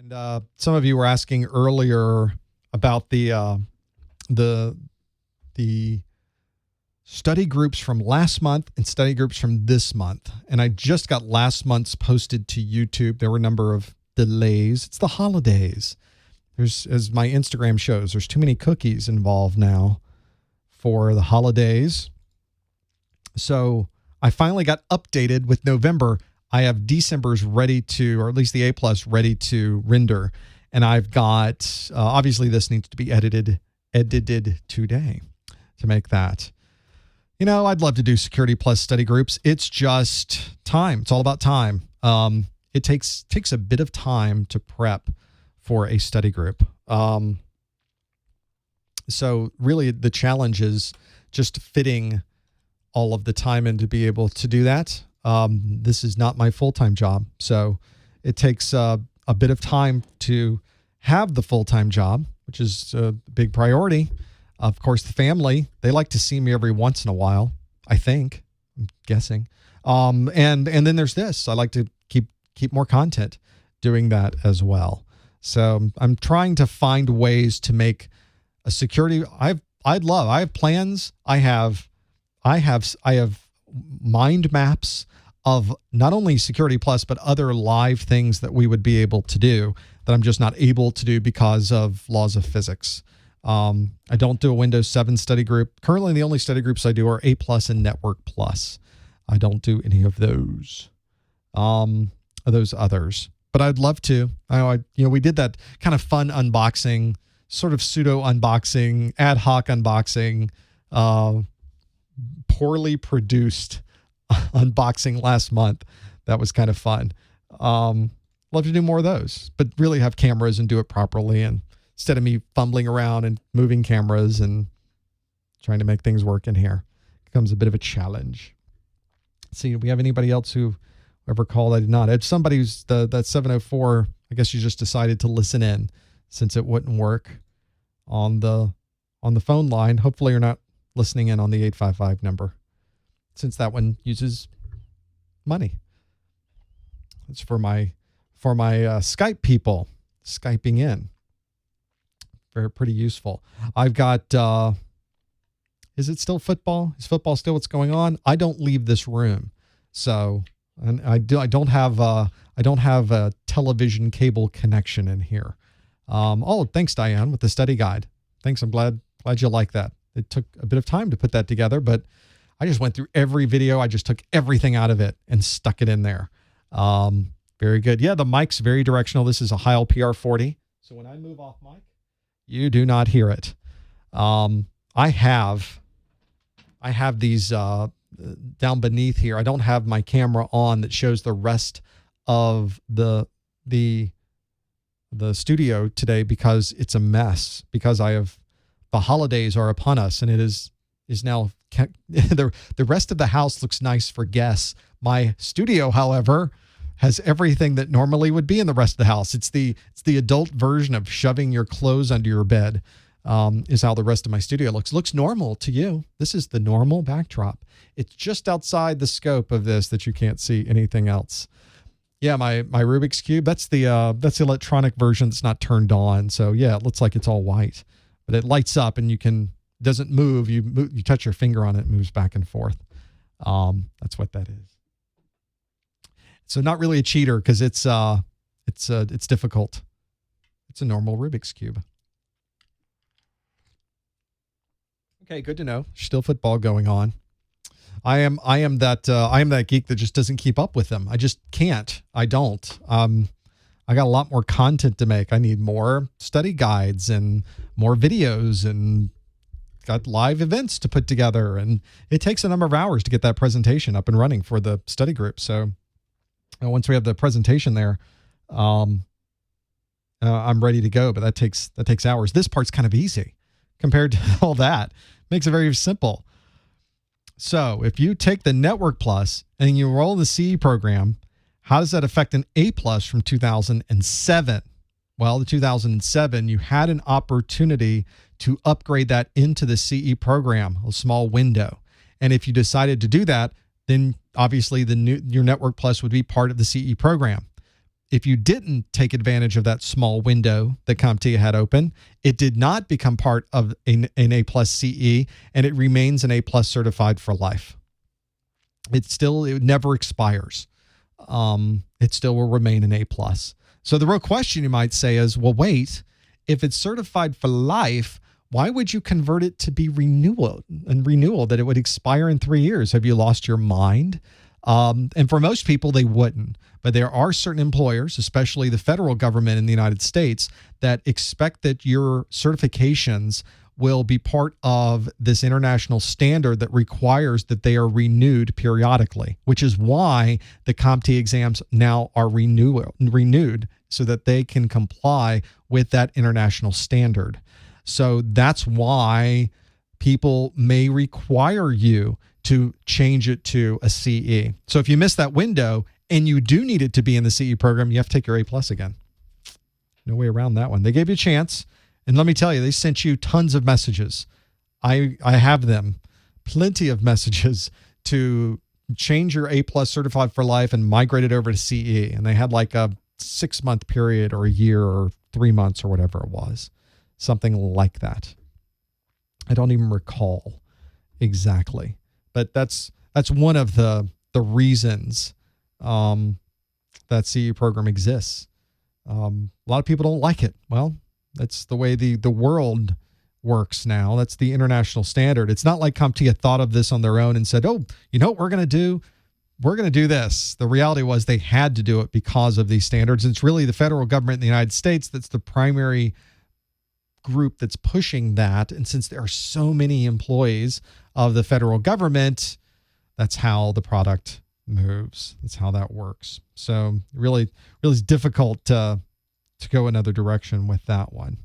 And some of you were asking earlier about the study groups from last month and study groups from this month. And I just got last month's posted to YouTube. There were a number of delays. It's the holidays. There's, as my Instagram shows, there's too many cookies involved now for the holidays. So I finally got updated with November. I have December's ready to, or at least the A+ ready to render. And I've got, obviously this needs to be edited today to make that. You know, I'd love to do Security Plus study groups. It's just time. It's all about time. It takes a bit of time to prep for a study group. So really the challenge is just fitting all of the time in to be able to do that. This is not my full-time job. So it takes a bit of time to have the full-time job, which is a big priority. Of course, the family, they like to see me every once in a while, I think, I'm guessing. And then there's this. I like to keep more content doing that as well. So I'm trying to find ways to make a security. I have plans. I have mind maps of not only Security Plus, but other live things that we would be able to do that I'm just not able to do because of laws of physics. I don't do a Windows 7 study group. Currently, the only study groups I do are A+ and Network Plus. I don't do any of those others, but I'd love to. We did that kind of fun unboxing, sort of pseudo unboxing, ad hoc unboxing, poorly produced unboxing last month. That was kind of fun. Love to do more of those, but really have cameras and do it properly, and instead of me fumbling around and moving cameras and trying to make things work in here, it becomes a bit of a challenge. Let's see, do we have anybody else who ever called? I did not. I had somebody who's that 704. I guess you just decided to listen in since it wouldn't work on the phone line. Hopefully you're not listening in on the 855 number, since that one uses money. It's for my Skype people Skyping in. Pretty useful. I've got, is it still football? Is football still what's going on? I don't leave this room. So, and I don't have a television cable connection in here. Thanks, Diane, with the study guide. Thanks. I'm glad you like that. It took a bit of time to put that together, but I just went through every video. I just took everything out of it and stuck it in there. Very good. Yeah, the mic's very directional. This is a Heil PR40. So when I move off mic, you do not hear it. I have these down beneath here. I don't have my camera on that shows the rest of the studio today because it's a mess, because the holidays are upon us, and it is now the rest of the house looks nice for guests. My studio, however, has everything that normally would be in the rest of the house. It's the adult version of shoving your clothes under your bed, is how the rest of my studio looks. Looks normal to you. This is the normal backdrop. It's just outside the scope of this that you can't see anything else. Yeah, my Rubik's Cube, that's the electronic version that's not turned on. So yeah, it looks like it's all white, but it lights up and doesn't move. You touch your finger on it, it moves back and forth. That's what that is. So not really a cheater, because it's difficult. It's a normal Rubik's Cube. Okay, good to know. Still football going on. I am that geek that just doesn't keep up with them. I just can't. I don't. I got a lot more content to make. I need more study guides and more videos, and got live events to put together, and it takes a number of hours to get that presentation up and running for the study group. So once we have the presentation there, I'm ready to go, but that takes hours. This part's kind of easy compared to all that. Makes it very simple. So if you take the Network Plus and you enroll in the CE program, how does that affect an A+ from 2007? Well, the 2007, you had an opportunity to upgrade that into the CE program, a small window. And if you decided to do that, then obviously your Network Plus would be part of the CE program. if you didn't take advantage of that small window that CompTIA had open, it did not become part of an A+ CE, and it remains an A+ certified for life. It never expires. It still will remain an A+. So the real question you might say is, well, wait, if it's certified for life, why would you convert it to be renewal that it would expire in 3 years? Have you lost your mind? And for most people, they wouldn't. But there are certain employers, especially the federal government in the United States, that expect that your certifications will be part of this international standard that requires that they are renewed periodically, which is why the CompTIA exams now are renewed so that they can comply with that international standard. So that's why people may require you to change it to a CE. So if you miss that window and you do need it to be in the CE program, you have to take your A+ again. No way around that one. They gave you a chance. And let me tell you, they sent you tons of messages. I have them, plenty of messages to change your A+ certified for life and migrate it over to CE. And they had like a 6-month period or a year or 3 months or whatever it was, something like that. I don't even recall exactly, but that's one of the reasons that CE program exists. A lot of people don't like it. Well, that's the way the world works now. That's the international standard. It's not like CompTIA thought of this on their own and said, oh, you know what we're going to do? We're going to do this. The reality was they had to do it because of these standards. It's really the federal government in the United States that's the primary group that's pushing that. And since there are so many employees of the federal government, that's how the product moves. That's how that works. So really is difficult to go another direction with that one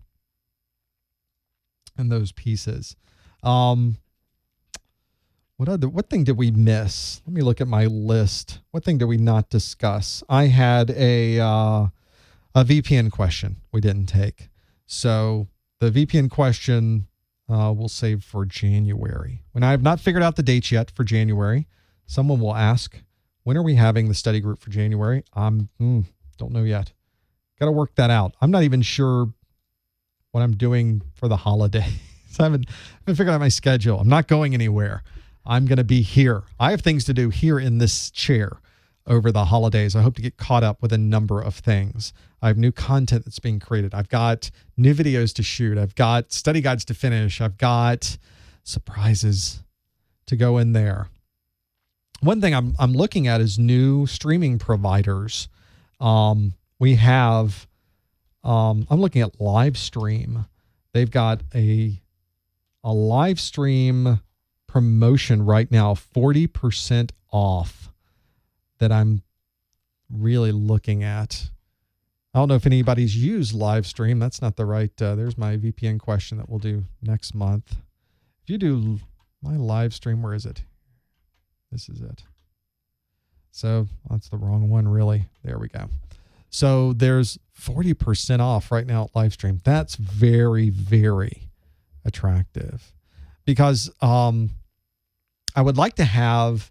and those pieces. What thing did we miss? Let me look at my list. What thing did we not discuss? I had a VPN question we didn't take. So the VPN question we'll save for January. When I have not figured out the dates yet for January, someone will ask, when are we having the study group for January? Don't know yet. Got to work that out. I'm not even sure what I'm doing for the holidays. I haven't figured out my schedule. I'm not going anywhere. I'm going to be here. I have things to do here in this chair over the holidays. I hope to get caught up with a number of things. I have new content that's being created. I've got new videos to shoot. I've got study guides to finish. I've got surprises to go in there. One thing I'm looking at is new streaming providers. We have, I'm looking at Livestream. They've got a live stream promotion right now, 40% off, that I'm really looking at. I don't know if anybody's used Livestream. That's not the right, there's my VPN question that we'll do next month. If you do my Livestream, where is it? This is it. So that's the wrong one, really. There we go. So there's 40% off right now at Livestream. That's very, very attractive because I would like to have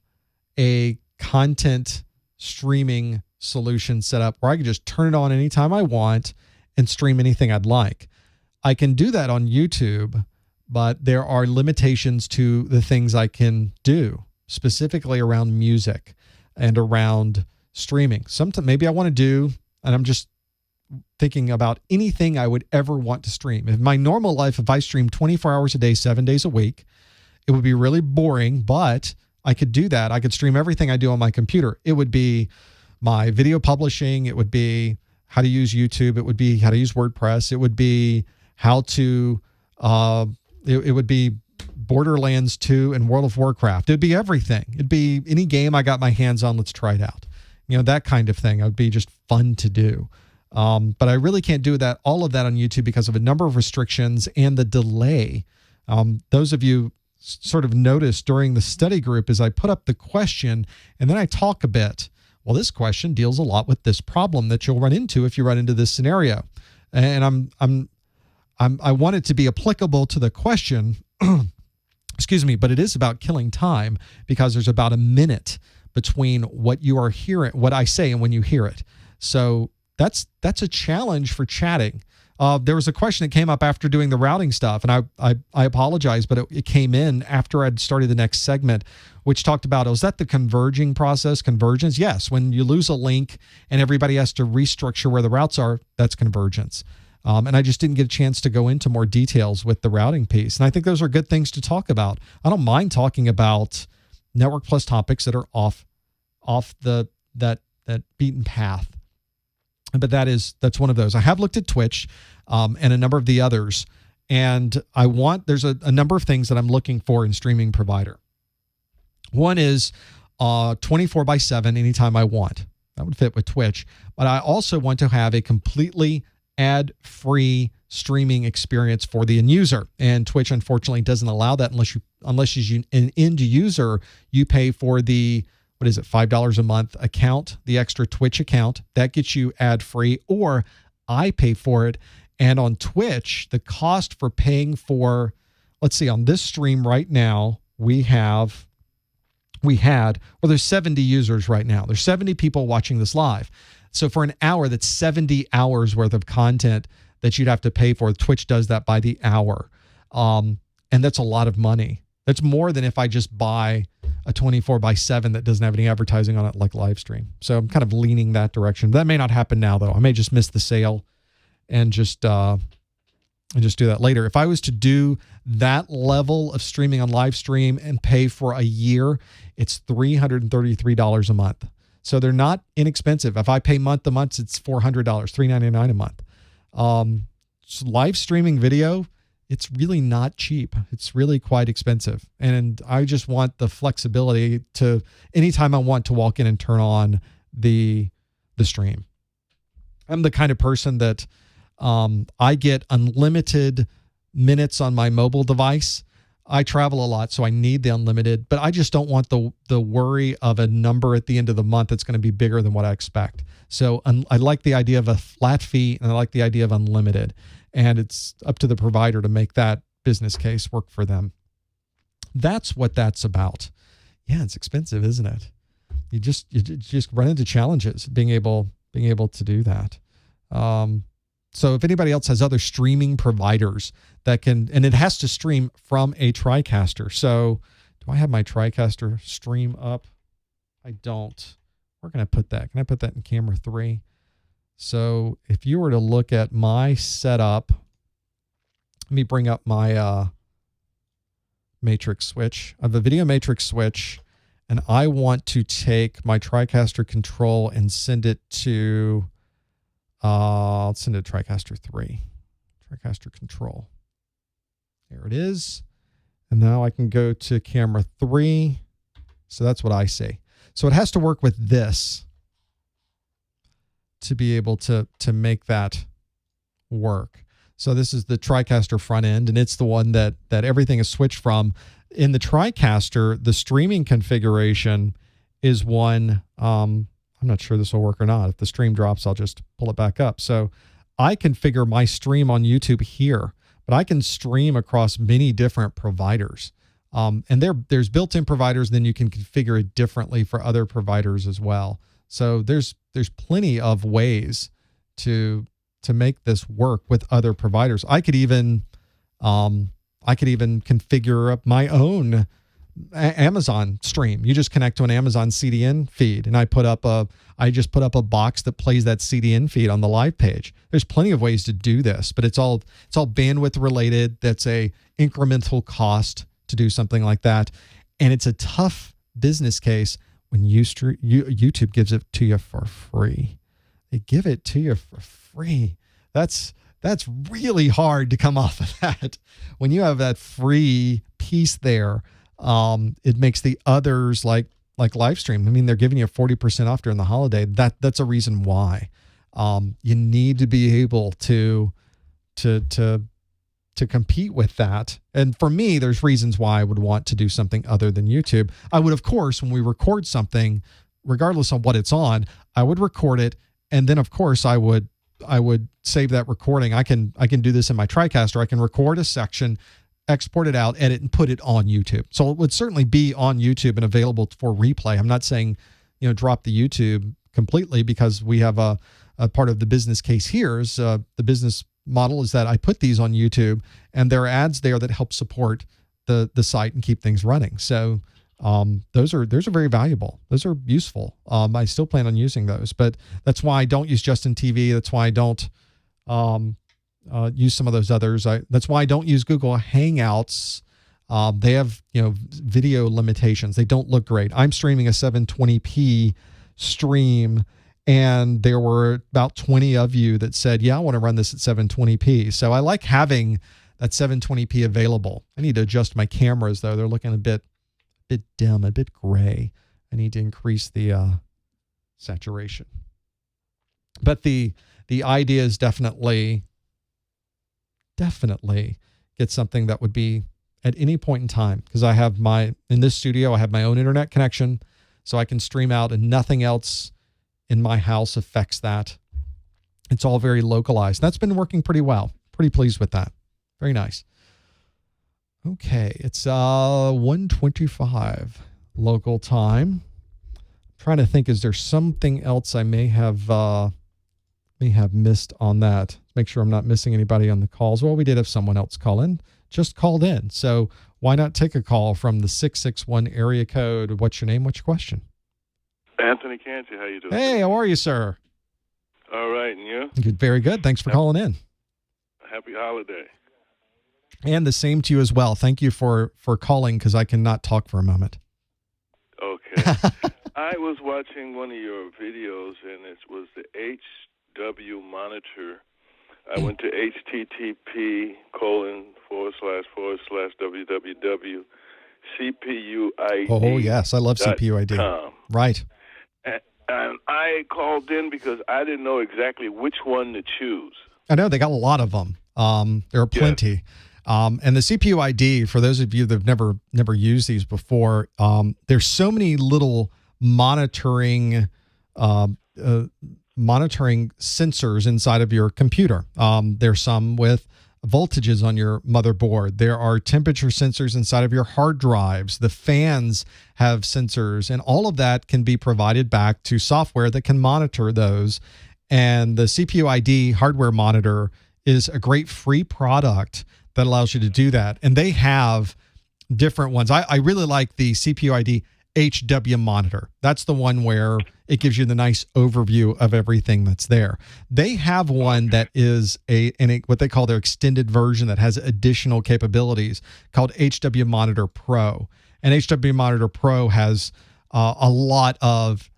a content streaming solution set up where I can just turn it on anytime I want and stream anything I'd like. I can do that on YouTube, but there are limitations to the things I can do, specifically around music and around streaming. Sometimes maybe I want to do, and I'm just thinking about anything I would ever want to stream. In my normal life, if I stream 24 hours a day, 7 days a week, it would be really boring, but I could do that. I could stream everything I do on my computer. It would be my video publishing. It would be how to use YouTube. It would be how to use WordPress. It would be how to, it would be Borderlands 2 and World of Warcraft. It'd be everything. It'd be any game I got my hands on, let's try it out. You know, that kind of thing. It would be just fun to do. But I really can't do that, all of that on YouTube because of a number of restrictions and the delay. Those of you sort of noticed during the study group is I put up the question and then I talk a bit. Well, this question deals a lot with this problem that you'll run into if you run into this scenario. And I want it to be applicable to the question, excuse me, but it is about killing time because there's about a minute between what you are hearing, what I say and when you hear it. So that's a challenge for chatting. There was a question that came up after doing the routing stuff, and I apologize, but it came in after I'd started the next segment, which talked about, is that the converging process, convergence? Yes, when you lose a link and everybody has to restructure where the routes are, that's convergence. And I just didn't get a chance to go into more details with the routing piece. And I think those are good things to talk about. I don't mind talking about network plus topics that are off that beaten path. But that's one of those. I have looked at Twitch and a number of the others, and there's a number of things that I'm looking for in streaming provider. One is 24/7 anytime I want. That would fit with Twitch. But I also want to have a completely ad-free streaming experience for the end user. And Twitch, unfortunately, doesn't allow that unless you're an end user. You pay for the, what is it, $5 a month account, the extra Twitch account. That gets you ad-free, or I pay for it. And on Twitch, the cost for paying for, let's see, on this stream right now, there's 70 users right now. There's 70 people watching this live. So for an hour, that's 70 hours worth of content that you'd have to pay for. Twitch does that by the hour. And that's a lot of money. That's more than if I just buy a 24/7 that doesn't have any advertising on it, like live stream. So I'm kind of leaning that direction. That may not happen now, though. I may just miss the sale and just do that later. If I was to do that level of streaming on live stream and pay for a year, it's $333 a month. So they're not inexpensive. If I pay month to month, it's $400, $399 a month. So live streaming video, it's really not cheap. It's really quite expensive. And I just want the flexibility to, anytime I want to walk in and turn on the stream. I'm the kind of person that I get unlimited minutes on my mobile device. I travel a lot, so I need the unlimited, but I just don't want the worry of a number at the end of the month that's going to be bigger than what I expect. So I like the idea of a flat fee, and I like the idea of unlimited. And it's up to the provider to make that business case work for them. That's what that's about. Yeah, it's expensive, isn't it? You just run into challenges being able to do that. So if anybody else has other streaming providers that can, and it has to stream from a TriCaster. So do I have my TriCaster stream up? I don't. Where can I put that? Can I put that in camera 3? So if you were to look at my setup, let me bring up my matrix switch. I have a video matrix switch, and I want to take my TriCaster control and send it to, I'll send it to TriCaster 3, TriCaster control. There it is. And now I can go to camera 3. So that's what I see. So it has to work with this to be able to make that work. So this is the TriCaster front end, and it's the one that everything is switched from. In the TriCaster, the streaming configuration is one, I'm not sure this will work or not. If the stream drops, I'll just pull it back up. So I configure my stream on YouTube here, but I can stream across many different providers. And there's built-in providers, then you can configure it differently for other providers as well. So there's plenty of ways to make this work with other providers. I could even configure up my own Amazon stream. You just connect to an Amazon CDN feed, and I just put up a box that plays that CDN feed on the live page. There's plenty of ways to do this, but it's all bandwidth related. That's a incremental cost to do something like that, and it's a tough business case when YouTube gives it to you for free. They give it to you for free. That's really hard to come off of that. When you have that free piece there, it makes the others like live stream. I mean, they're giving you 40% off during the holiday. That's a reason why. You need to be able to compete with that. And for me, there's reasons why I would want to do something other than YouTube. I would, of course, when we record something, regardless of what it's on, I would record it, and then of course I would save that recording. I can do this in my TriCaster. I can record a section, export it out, edit, and put it on YouTube. So it would certainly be on YouTube and available for replay. I'm not saying, drop the YouTube completely, because we have a part of the business case here is the business model is that I put these on YouTube, and there are ads there that help support the site and keep things running. So those are very valuable. Those are useful. I still plan on using those, but that's why I don't use Justin TV. That's why I don't use some of those others. That's why I don't use Google Hangouts. They have video limitations. They don't look great. I'm streaming a 720p stream, and there were about 20 of you that said, yeah, I want to run this at 720p. So I like having that 720p available. I need to adjust my cameras, though. They're looking a bit dim, a bit gray. I need to increase the saturation. But the idea is definitely get something that would be at any point in time, because I have in this studio, I have my own internet connection, so I can stream out and nothing else in my house affects that. It's all very localized. That's been working pretty well. Pretty pleased with that. Very nice. Okay, it's 1:25 local time. I'm trying to think, is there something else I may have missed on that? Make sure I'm not missing anybody on the calls. Well, we did have someone else just called in. So why not take a call from the 661 area code? What's your name? What's your question? Anthony Canty, how you doing? Hey, how are you, sir? All right, and you? Good, very good. Thanks for calling in. Happy holiday. And the same to you as well. Thank you for calling, because I cannot talk for a moment. Okay. I was watching one of your videos, and it was the HW monitor. I went to http://www.cpuid. Oh, yes. I love CPUID. Right. And I called in because I didn't know exactly which one to choose. I know they got a lot of them. There are plenty. Yes. And the CPUID, for those of you that have never used these before, there's so many little monitoring sensors inside of your computer. There's some with voltages on your motherboard. There are temperature sensors inside of your hard drives. The fans have sensors, and all of that can be provided back to software that can monitor those. And the CPUID hardware monitor is a great free product that allows you to do that. And they have different ones. I really like the CPUID HW monitor. That's the one where it gives you the nice overview of everything that's there. They have one that is what they call their extended version that has additional capabilities called HW Monitor Pro. And HW Monitor Pro has a lot of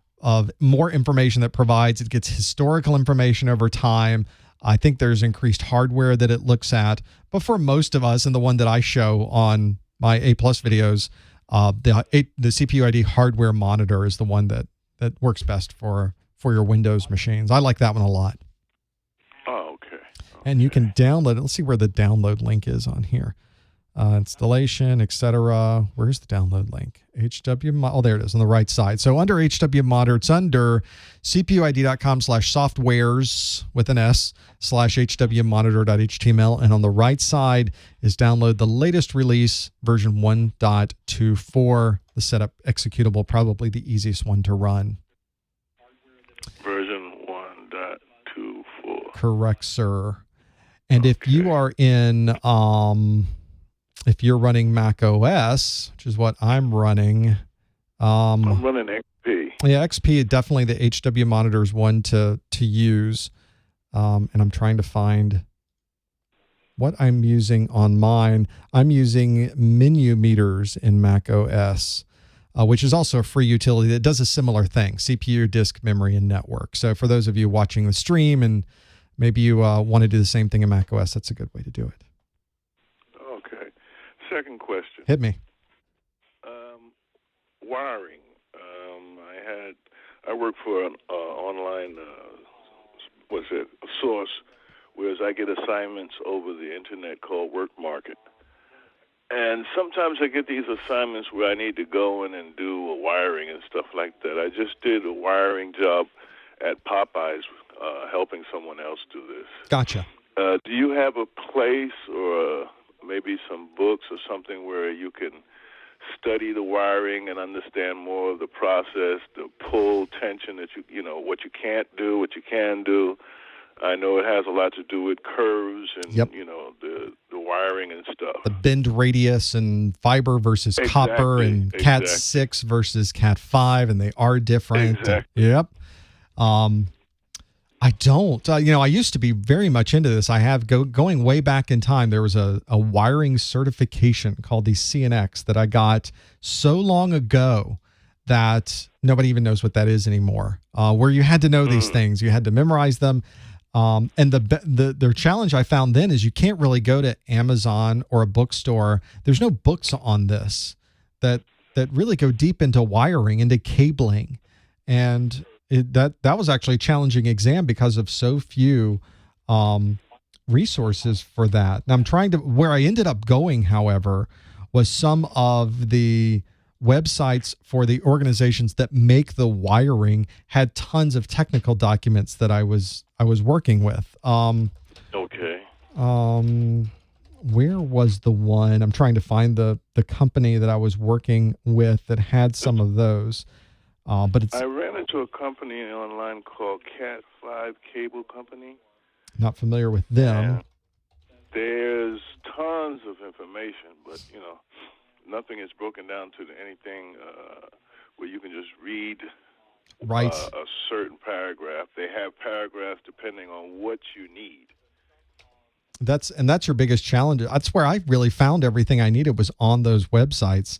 more information that provides. It gets historical information over time. I think there's increased hardware that it looks at. But for most of us, and the one that I show on my A+ videos, the CPUID hardware monitor is the one that works best for your Windows machines. I like that one a lot. Oh, okay. And you can download it. Let's see where the download link is on here. Installation, etc. Where's the download link? Oh, there it is on the right side. So under HW Monitor, it's under cpuid.com/softwares with an S /hwmonitor.html. And on the right side is download the latest release, version 1.24. The setup executable, probably the easiest one to run. Version 1.24. Correct, sir. And if you are in if you're running Mac OS, which is what I'm running. I'm running XP. Yeah, XP is definitely the HW Monitor's one to use. And I'm trying to find what I'm using on mine. I'm using Menu Meters in Mac OS, which is also a free utility that does a similar thing, CPU, disk, memory, and network. So for those of you watching the stream and maybe you want to do the same thing in Mac OS, that's a good way to do it. Okay. Second question. Hit me. Wiring. I work for an online, a source, whereas I get assignments over the internet called Work Market. And sometimes I get these assignments where I need to go in and do a wiring and stuff like that. I just did a wiring job at Popeyes, helping someone else do this. Gotcha. Do you have a place or maybe some books or something where you can study the wiring and understand more of the process, the pull tension that what you can't do, what you can do. I know it has a lot to do with curves and Yep. The wiring and stuff. The bend radius and fiber versus copper, and Cat 6 versus Cat 5, and they are different. Exactly. Yep. I don't. I used to be very much into this. I have going way back in time. There was a wiring certification called the CNX that I got so long ago that nobody even knows what that is anymore. Where you had to know these things, you had to memorize them. And the challenge I found then is you can't really go to Amazon or a bookstore. There's no books on this that really go deep into wiring, into cabling, and that was actually a challenging exam because of so few resources for that. Now I'm trying to, where I ended up going, however, was some of the websites for the organizations that make the wiring had tons of technical documents that I was working with. Okay. Where was the one? I'm trying to find the company that I was working with that had some of those. But I ran into a company online called Cat 5 Cable Company. Not familiar with them. And there's tons of information, but nothing is broken down to anything where you can just read a certain paragraph. They have paragraphs depending on what you need. That's your biggest challenge. That's where I really found everything I needed, was on those websites.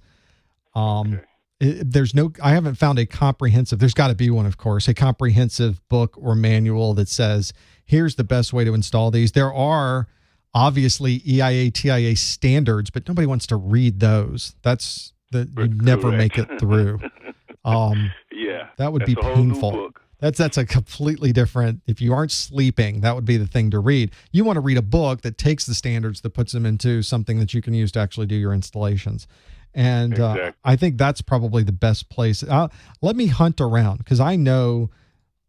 Okay. I haven't found a comprehensive, there's got to be one, of course, a comprehensive book or manual that says, here's the best way to install these. There are obviously EIA, TIA standards, but nobody wants to read those. You'd never make it through. Yeah. That would be painful. That's a completely different, if you aren't sleeping, that would be the thing to read. You want to read a book that takes the standards, that puts them into something that you can use to actually do your installations. And exactly. I think that's probably the best place. Let me hunt around, because I know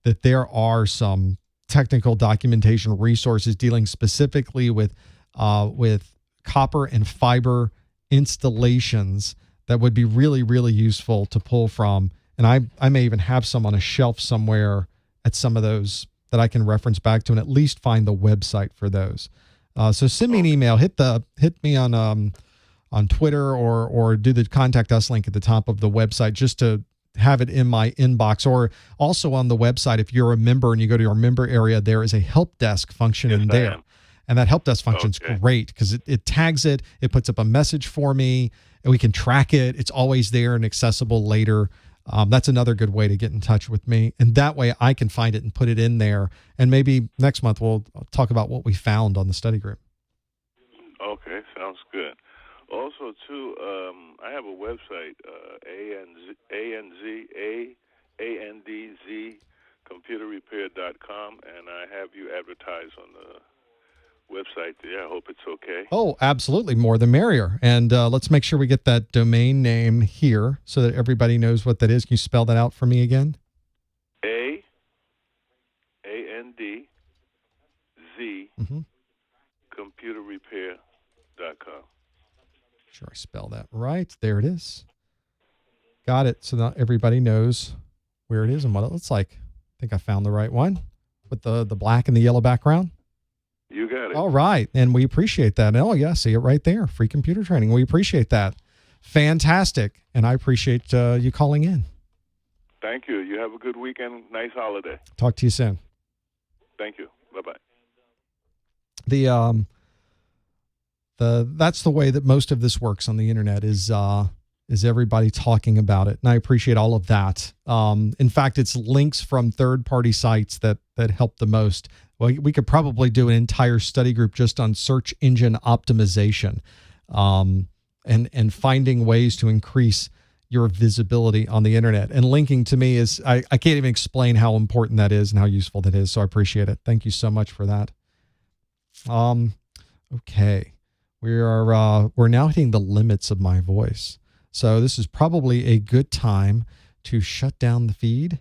that there are some technical documentation resources dealing specifically with copper and fiber installations that would be really, really useful to pull from. And I may even have some on a shelf somewhere at some of those that I can reference back to, and at least find the website for those. So send me an email. Hit me on Twitter, or do the contact us link at the top of the website, just to have it in my inbox. Or also on the website, if you're a member and you go to your member area, there is a help desk function in there. And that help desk function is great, because it tags it, it puts up a message for me, and we can track it. It's always there and accessible later. That's another good way to get in touch with me. And that way I can find it and put it in there. And maybe next month we'll talk about what we found on the study group. Okay, sounds good. Also, too, I have a website, ANDZ computerrepair.com, and I have you advertise on the website there. I hope it's okay. Oh, absolutely. More the merrier. And let's make sure we get that domain name here so that everybody knows what that is. Can you spell that out for me again? ANDZ computerrepair.com. Sure I spell that right. There it is. Got it. So now everybody knows where it is and what it looks like. I think I found the right one with the black and the yellow background. You got it. All right. And we appreciate that. Oh, yeah. See it right there. Free computer training. We appreciate that. Fantastic. And I appreciate you calling in. Thank you. You have a good weekend. Nice holiday. Talk to you soon. Thank you. Bye-bye. That's the way that most of this works on the internet, is everybody talking about it. And I appreciate all of that. In fact, it's links from third-party sites that help the most. Well, we could probably do an entire study group just on search engine optimization, and finding ways to increase your visibility on the internet. And linking, to me, is, I can't even explain how important that is and how useful that is. So I appreciate it. Thank you so much for that. Okay. We're now hitting the limits of my voice. So this is probably a good time to shut down the feed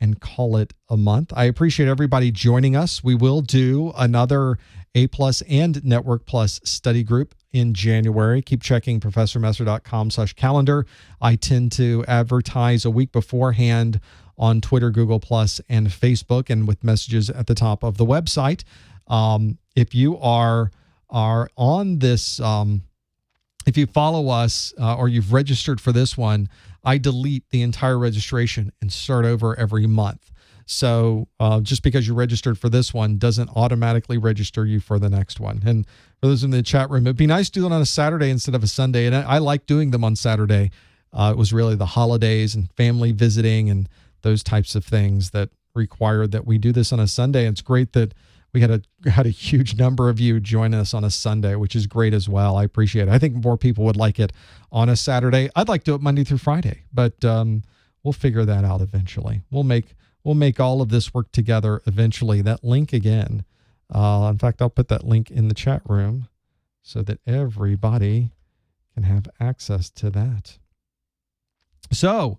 and call it a month. I appreciate everybody joining us. We will do another A+ and Network Plus study group in January. Keep checking professormesser.com/calendar. I tend to advertise a week beforehand on Twitter, Google Plus, and Facebook, and with messages at the top of the website. If you are on this, if you follow us or you've registered for this one, I delete the entire registration and start over every month. So just because you registered for this one doesn't automatically register you for the next one. And for those in the chat room, it'd be nice to do it on a Saturday instead of a Sunday. And I like doing them on Saturday. It was really the holidays and family visiting and those types of things that required that we do this on a Sunday. It's great that we had a huge number of you join us on a Sunday, which is great as well. I appreciate it. I think more people would like it on a Saturday. I'd like to do it Monday through Friday, but we'll figure that out eventually. We'll make all of this work together eventually. That link again. In fact, I'll put that link in the chat room so that everybody can have access to that. So,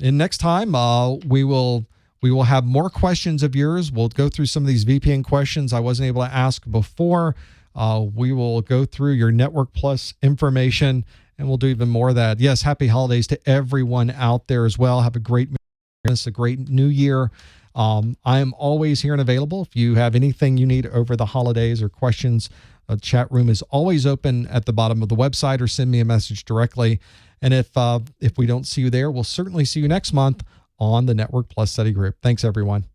and next time we will have more questions of yours. We'll go through some of these VPN questions I wasn't able to ask before. We will go through your Network Plus information, and we'll do even more of that. Yes, happy holidays to everyone out there as well. Have a great new year. I am always here and available. If you have anything you need over the holidays or questions, the chat room is always open at the bottom of the website, or send me a message directly. And if we don't see you there, we'll certainly see you next month on the Network Plus Study Group. Thanks, everyone.